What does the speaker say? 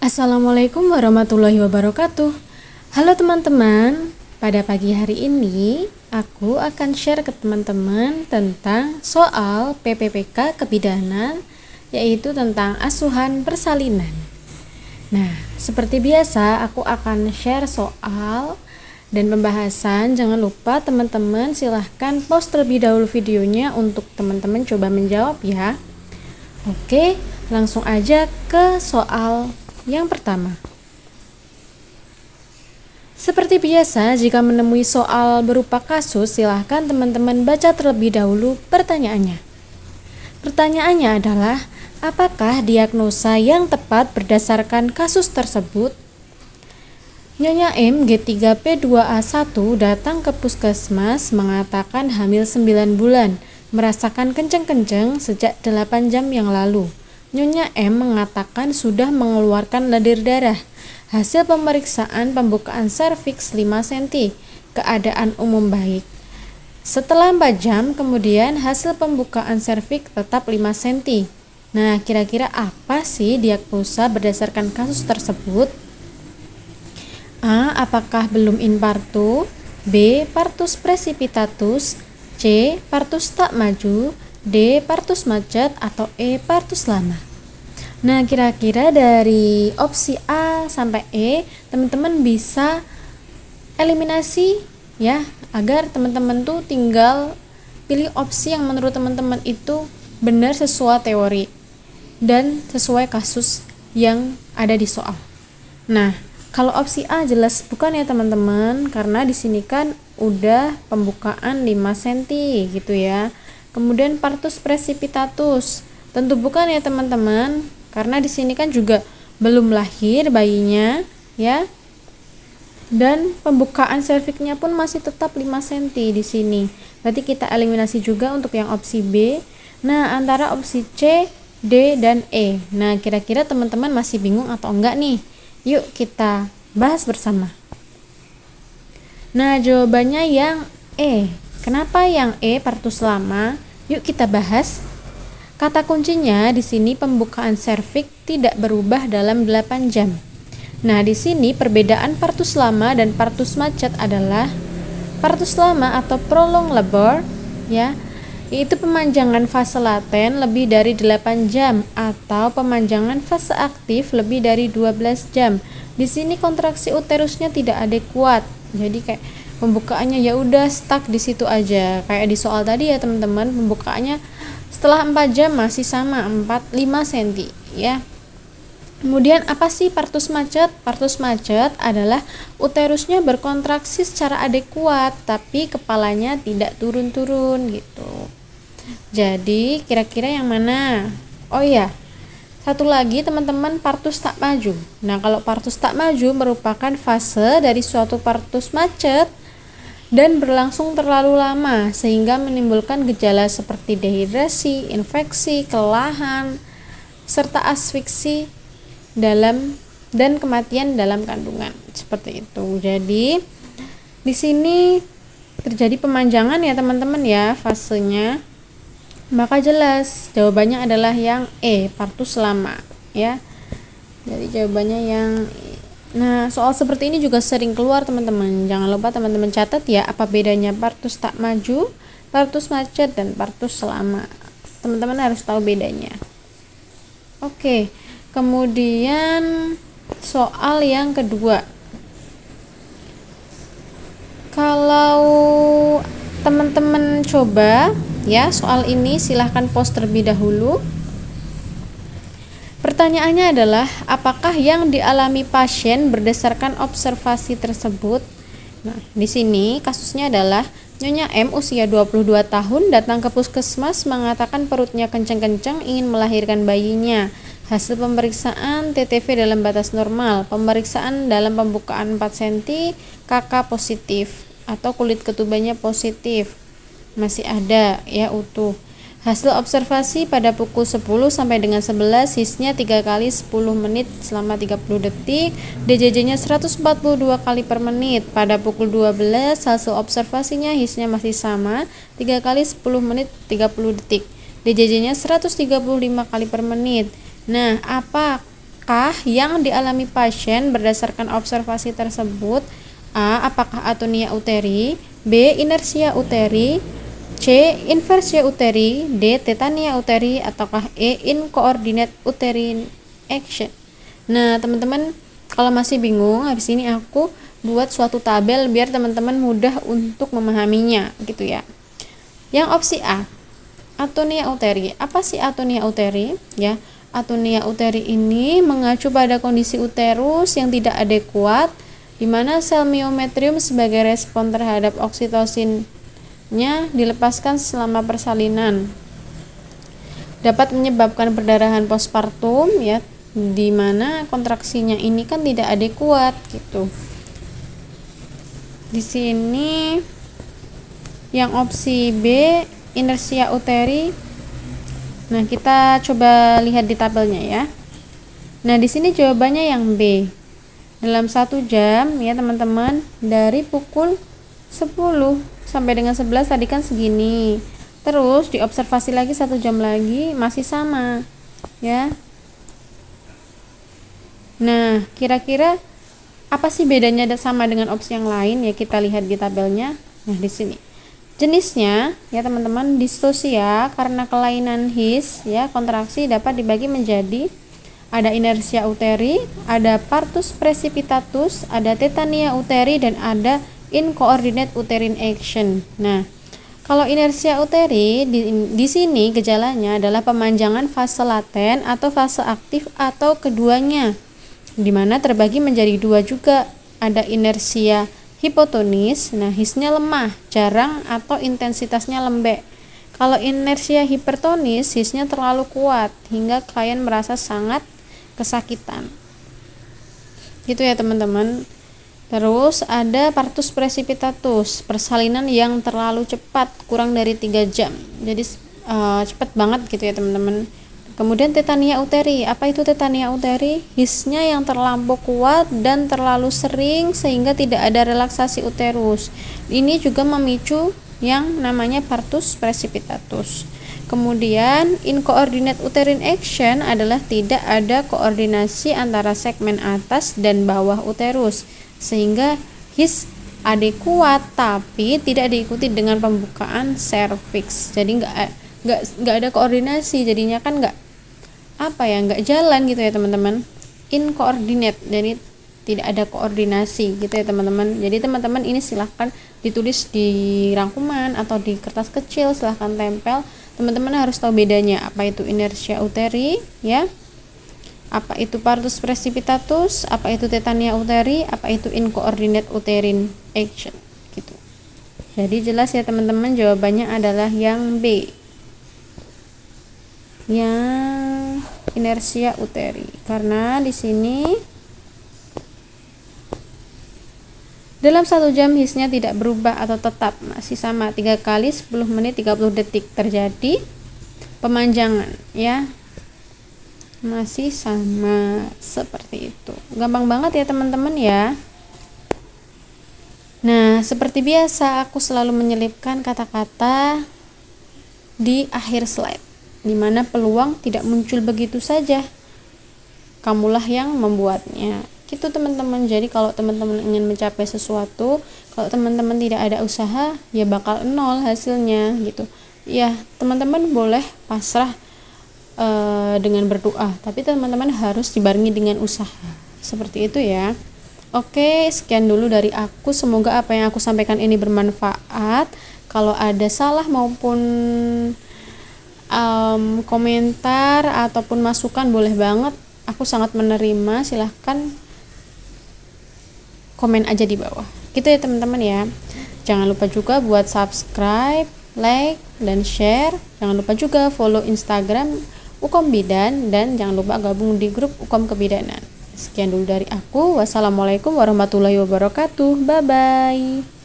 Assalamualaikum warahmatullahi wabarakatuh. Halo teman-teman, pada pagi hari ini aku akan share ke teman-teman tentang soal PPPK kebidanan, yaitu tentang asuhan persalinan. Nah, seperti biasa aku akan share soal dan pembahasan. Jangan lupa teman-teman silahkan pause terlebih dahulu videonya untuk teman-teman coba menjawab ya. Oke, langsung aja ke soal yang pertama. Seperti biasa, jika menemui soal berupa kasus, silahkan teman-teman baca terlebih dahulu pertanyaannya. Pertanyaannya adalah, apakah diagnosa yang tepat berdasarkan kasus tersebut? Nyonya M G3P2A1 datang ke puskesmas mengatakan hamil 9 bulan, merasakan kenceng-kenceng sejak 8 jam yang lalu. Nyonya M mengatakan sudah mengeluarkan lendir darah. Hasil pemeriksaan pembukaan serviks 5 cm, keadaan umum baik. Setelah 4 jam kemudian hasil pembukaan serviks tetap 5 cm. Nah, kira-kira apa sih diagnosa berdasarkan kasus tersebut? A. Apakah belum infartu? B. Partus precipitatus. C. Partus tak maju. D. Partus macet. Atau E. Partus lama. Nah, kira-kira dari opsi A sampai E teman-teman bisa eliminasi ya, agar teman-teman tuh tinggal pilih opsi yang menurut teman-teman itu benar sesuai teori dan sesuai kasus yang ada di soal. Nah, kalau opsi A jelas bukan ya teman-teman, karena di sini kan udah pembukaan 5 cm gitu ya. Kemudian partus precipitatus tentu bukan ya teman-teman, karena di sini kan juga belum lahir bayinya ya. Dan pembukaan serviksnya pun masih tetap 5 cm di sini. Berarti kita eliminasi juga untuk yang opsi B. Nah, antara opsi C, D, dan E. Nah, kira-kira teman-teman masih bingung atau enggak nih? Yuk kita bahas bersama. Nah, jawabannya yang E. Kenapa yang E partus lama? Yuk kita bahas. Kata kuncinya di sini pembukaan serviks tidak berubah dalam 8 jam. Nah, di sini perbedaan partus lama dan partus macet adalah partus lama atau prolong labor ya, yaitu pemanjangan fase laten lebih dari 8 jam atau pemanjangan fase aktif lebih dari 12 jam. Di sini kontraksi uterusnya tidak adekuat. Jadi kayak pembukaannya ya udah stuck di situ aja. Kayak di soal tadi ya teman-teman, pembukaannya setelah 4 jam masih sama 5 cm ya. Kemudian apa sih partus macet? Partus macet adalah uterusnya berkontraksi secara adekuat tapi kepalanya tidak turun-turun gitu. Jadi kira-kira yang mana? Oh iya, satu lagi teman-teman, partus tak maju. Nah, kalau partus tak maju merupakan fase dari suatu partus macet dan berlangsung terlalu lama sehingga menimbulkan gejala seperti dehidrasi, infeksi, kelelahan, serta asfiksi dan kematian dalam kandungan. Seperti itu. Jadi di sini terjadi pemanjangan ya teman-teman ya fasenya. Maka jelas jawabannya adalah yang E, partus lama ya. Jadi jawabannya yang E. Nah, soal seperti ini juga sering keluar teman-teman. Jangan lupa teman-teman catat ya, apa bedanya partus tak maju, partus macet, dan partus lama. Teman-teman harus tahu bedanya. Oke, kemudian soal yang kedua. Kalau teman-teman coba ya soal ini, silahkan pause terlebih dahulu. Pertanyaannya adalah, apakah yang dialami pasien berdasarkan observasi tersebut? Nah, di sini kasusnya adalah Nyonya M usia 22 tahun datang ke puskesmas mengatakan perutnya kencang-kencang ingin melahirkan bayinya. Hasil pemeriksaan TTV dalam batas normal, pemeriksaan dalam pembukaan 4 cm, KK positif atau kulit ketubanya positif. Masih ada ya utuh. Hasil observasi pada pukul 10 sampai dengan 11, HIS-nya 3 kali 10 menit selama 30 detik, DJJ-nya 142 kali per menit. Pada pukul 12, hasil observasinya HIS-nya masih sama, 3 kali 10 menit 30 detik. DJJ-nya 135 kali per menit. Nah, apa kah yang dialami pasien berdasarkan observasi tersebut? A. Apakah atonia uteri? B. Inersia uteri? C. Inversia uteri? D. Tetania uteri? Ataukah E. Incoordinate uterine action? Nah, teman-teman kalau masih bingung, habis ini aku buat suatu tabel biar teman-teman mudah untuk memahaminya gitu ya. Yang opsi A, atonia uteri. Apa sih atonia uteri? Ya, atonia uteri ini mengacu pada kondisi uterus yang tidak adekuat, di mana sel myometrium sebagai respon terhadap oksitosinnya dilepaskan selama persalinan. Dapat menyebabkan perdarahan postpartum ya, di mana kontraksinya ini kan tidak adekuat gitu. Di sini yang opsi B, inersia uteri. Nah, kita coba lihat di tabelnya ya. Nah, di sini jawabannya yang B. Dalam 1 jam ya teman-teman, dari pukul 10 sampai dengan 11 tadi kan segini. Terus diobservasi lagi 1 jam lagi masih sama ya. Nah, kira-kira apa sih bedanya sama dengan opsi yang lain ya, kita lihat di tabelnya. Nah, di sini jenisnya ya teman-teman, distosia karena kelainan his ya, kontraksi dapat dibagi menjadi ada inersia uteri, ada partus precipitatus, ada tetania uteri, dan ada incoordinate uterine action. Nah, kalau inersia uteri di sini gejalanya adalah pemanjangan fase laten atau fase aktif atau keduanya, di mana terbagi menjadi 2 juga. Ada inersia hipotonis, nah hisnya lemah, jarang atau intensitasnya lembek. Kalau inersia hipertonis, hisnya terlalu kuat hingga klien merasa sangat kesakitan. Gitu ya teman-teman. Terus ada partus precipitatus, persalinan yang terlalu cepat, kurang dari 3 jam. Jadi cepat banget gitu ya teman-teman. Kemudian tetania uteri. Apa itu tetania uteri? Hisnya yang terlampau kuat dan terlalu sering sehingga tidak ada relaksasi uterus. Ini juga memicu yang namanya partus precipitatus. Kemudian incoordinate uterine action adalah tidak ada koordinasi antara segmen atas dan bawah uterus sehingga his adekuat tapi tidak diikuti dengan pembukaan serviks. Jadi nggak ada koordinasi, jadinya kan nggak jalan gitu ya teman-teman. Incoordinate, jadi tidak ada koordinasi gitu ya teman-teman. Jadi teman-teman ini silahkan ditulis di rangkuman atau di kertas kecil, silahkan tempel. Teman-teman harus tahu bedanya, apa itu inersia uteri ya, apa itu partus precipitatus, apa itu tetania uteri, apa itu incoordinate uterine action gitu. Jadi jelas ya teman-teman, jawabannya adalah yang B, yang inersia uteri, karena di sini dalam 1 jam hisnya tidak berubah atau tetap masih sama 3 kali 10 menit 30 detik terjadi pemanjangan ya, masih sama seperti itu. Gampang banget ya teman-teman ya. Nah, seperti biasa aku selalu menyelipkan kata-kata di akhir slide, dimana peluang tidak muncul begitu saja, kamulah yang membuatnya gitu teman-teman. Jadi kalau teman-teman ingin mencapai sesuatu, kalau teman-teman tidak ada usaha ya bakal nol hasilnya gitu ya. Teman-teman boleh pasrah dengan berdoa, tapi teman-teman harus dibarengi dengan usaha, seperti itu ya. Oke, sekian dulu dari aku, semoga apa yang aku sampaikan ini bermanfaat. Kalau ada salah maupun komentar ataupun masukan boleh banget, aku sangat menerima. Silahkan komen aja di bawah gitu ya teman-teman ya. Jangan lupa juga buat subscribe, like, dan share. Jangan lupa juga follow Instagram Ukom Bidan, dan jangan lupa gabung di grup Ukom Kebidanan. Sekian dulu dari aku. Wassalamualaikum warahmatullahi wabarakatuh. Bye bye.